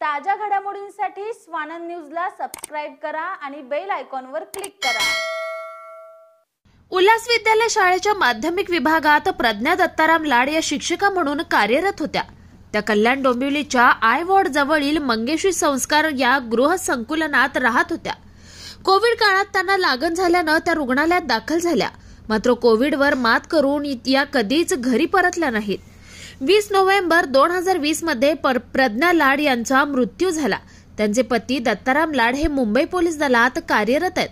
ताज्या घडामोडींसाठी स्वानंद न्यूजला सबस्क्राइब करा आणि बेल आयकॉनवर क्लिक करा। उल्हास विद्यालय शाळेच्या माध्यमिक विभागात प्रज्ञा दत्ताराम लाड या शिक्षिका म्हणून कार्यरत होत्या। त्या कल्याण डोंबिवलीच्या आय वॉर्ड जवळील मंगेशी संस्कार या गृह संकुलात राहत होत्या। कोविड काळात त्यांना लागण झाल्याने त्या रुग्णालयात दाखल झाल्या, मात्र कोविडवर मात करून या कधीच घरी परतल्या नाहीत। 20 नोव्हेंबर 2020 मध्ये प्रज्ञा लाड यांचा मृत्यू झाला। त्यांचे पती दत्ताराम लाड हे मुंबई पोलीस दलात कार्यरत आहेत।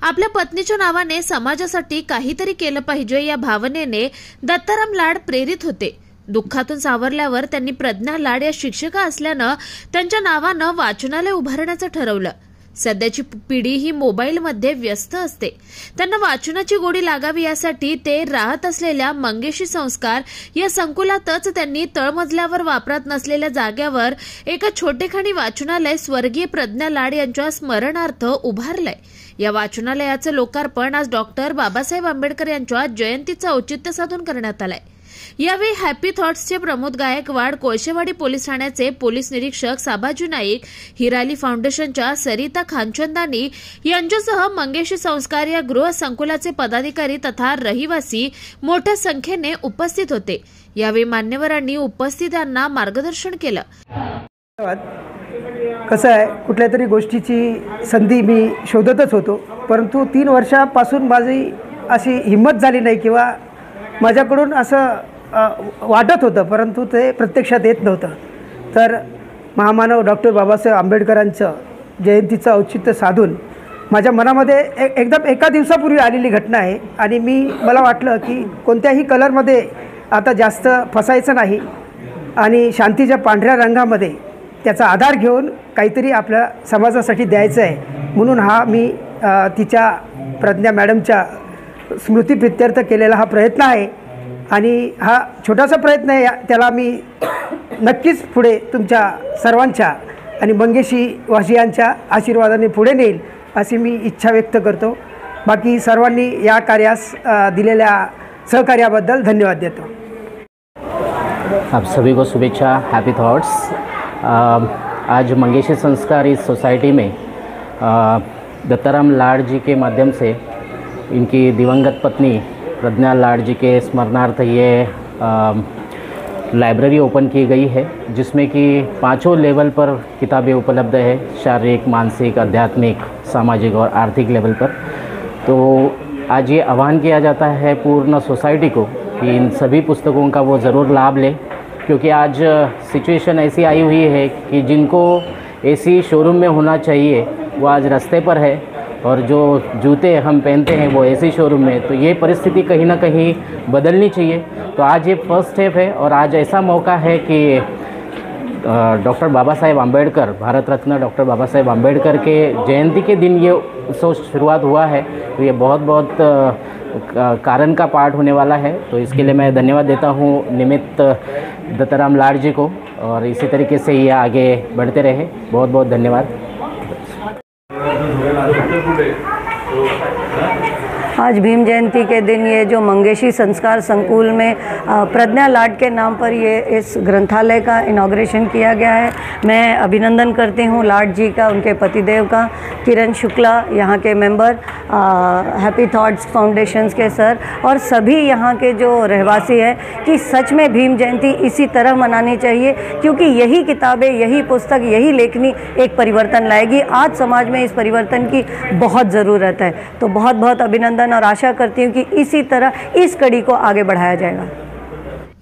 आपल्या पत्नीच्या नावाने समाजासाठी काहीतरी केलं पाहिजे या भावनेने दत्ताराम लाड प्रेरित होते। दुःखातून सावरल्यावर त्यांनी प्रज्ञा लाड या शिक्षिका असल्यानं त्यांच्या नावानं वाचनालय उभारण्याचं ठरवलं। सध्याची पिढी ही मोबाईलमध्ये व्यस्त असते, त्यांना वाचनाची गोडी लागावी यासाठी ते राहत असलेल्या मंगेशी संस्कार या संकुलातच त्यांनी तळमजल्यावर वापरात नसलेल्या जागेवर एका छोटेखानी वाचनालय स्वर्गीय प्रज्ञा लाड यांच्या स्मरणार्थ उभारलंय। या वाचनालयाचं लोकार्पण आज डॉक्टर बाबासाहेब आंबेडकर यांच्या जयंतीचं औचित्य साधून करण्यात आलंय। यावेळी हॅपी थॉट्सचे प्रमोद गायकवाड, कोळशेवाडी पोलीस ठाण्याचे पोलीस निरीक्षक साबाजी नाईक, हिराली फाउंडेशनच्या सरिता खानचंदानी यांच्यासह मंगेशी संस्कार या गृह संकुलाचे पदाधिकारी तथा रहिवासी मोठ्या संख्येने उपस्थित होते। यावेळी मान्यवरांनी उपस्थितांना मार्गदर्शन केलं। कसं आहे, कुठल्या तरी गोष्टीची संधी मी शोधतच होतो, परंतु 3 वर्षापासून माझी अशी हिंमत झाली नाही किंवा माझ्याकडून असं वाटत होतं, परंतु ते प्रत्यक्षात येत नव्हतं। तर महामानव डॉक्टर बाबासाहेब आंबेडकरांचं जयंतीचं औचित्य साधून माझ्या मनामध्ये एकदम एका दिवसापूर्वी आलेली घटना आहे आणि मला वाटलं की कोणत्याही कलरमध्ये आता जास्त फसायचं नाही आणि शांतीच्या पांढऱ्या रंगामध्ये त्याचा आधार घेऊन काहीतरी आपल्या समाजासाठी द्यायचं आहे, म्हणून मी तिच्या प्रज्ञा मॅडमच्या स्मृतीप्रित्यर्थ केलेला हा प्रयत्न आहे आणि हा छोटासा प्रयत्न आहे, त्याला मी नक्कीच पुढे तुमच्या सर्वांच्या आणि मंगेशी वासियांच्या आशीर्वादाने पुढे नेईल अशी मी इच्छा व्यक्त करतो। बाकी सर्वांनी या कार्यास दिलेल्या सहकार्याबद्दल धन्यवाद देतो। आप सभी को शुभेच्छा, हैप्पी थॉट्स। आज मंगेशी संस्कार इस सोसाइटी में दत्ताराम लाड जी के माध्यम से इनकी दिवंगत पत्नी प्रज्ञा लाड जी के स्मरणार्थ ये लाइब्रेरी ओपन की गई है, जिसमें कि 5 लेवल पर किताबें उपलब्ध है, शारीरिक, मानसिक, आध्यात्मिक, सामाजिक और आर्थिक लेवल पर। तो आज ये आह्वान किया जाता है पूर्ण सोसाइटी को कि इन सभी पुस्तकों का वो ज़रूर लाभ लें, क्योंकि आज सिचुएशन ऐसी आई हुई है कि जिनको एसी शोरूम में होना चाहिए वो आज रास्ते पर है, और जो जूते हम पहनते हैं वो एसी शोरूम में। तो ये परिस्थिति कहीं ना कहीं बदलनी चाहिए। तो आज ये फर्स्ट स्टेप है और आज ऐसा मौका है कि डॉक्टर बाबा साहेब आंबेडकर, भारत रत्न डॉक्टर बाबा साहेब आंबेडकर के जयंती के दिन ये उत्सव शुरुआत हुआ है। तो ये बहुत बहुत कारण का पार्ट होने वाला है। तो इसके लिए मैं धन्यवाद देता हूँ निमित्त दत्ताराम लाड जी को, और इसी तरीके से ये आगे बढ़ते रहे। बहुत बहुत धन्यवाद। आज भीम जयंती के दिन ये जो मंगेशी संस्कार संकुल में प्रज्ञा लाड के नाम पर ये इस ग्रंथालय का इनॉग्रेशन किया गया है। मैं अभिनंदन करती हूँ लाड जी का, उनके पतिदेव का, किरण शुक्ला यहाँ के मेंबर, हैप्पी थॉट्स फाउंडेशंस के सर और सभी यहाँ के जो रहवासी हैं कि सच में भीम जयंती इसी तरह मनानी चाहिए, क्योंकि यही किताबें, यही पुस्तक, यही लेखनी एक परिवर्तन लाएगी। आज समाज में इस परिवर्तन की बहुत ज़रूरत है। तो बहुत बहुत अभिनंदन और आशा करती हूँ कि इसी तरह इस कड़ी को आगे बढ़ाया जाएगा।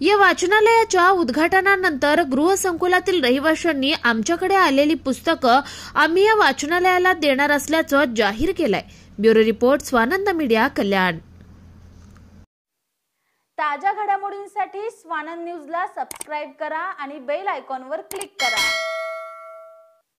या वाचनालयाच्या उद्घाटनानंतर गृह संकुलातील रहिवाशांनी आमच्याकडे आलेली पुस्तकं आम्ही या वाचनालयाला देणार असल्याचं जाहीर केलंय। ब्युरो रिपोर्ट, स्वानंद मीडिया, कल्याण। ताज्या घडामोडींसाठी स्वानंद न्यूजला सबस्क्राइब करा आणि बेल आयकॉनवर क्लिक करा।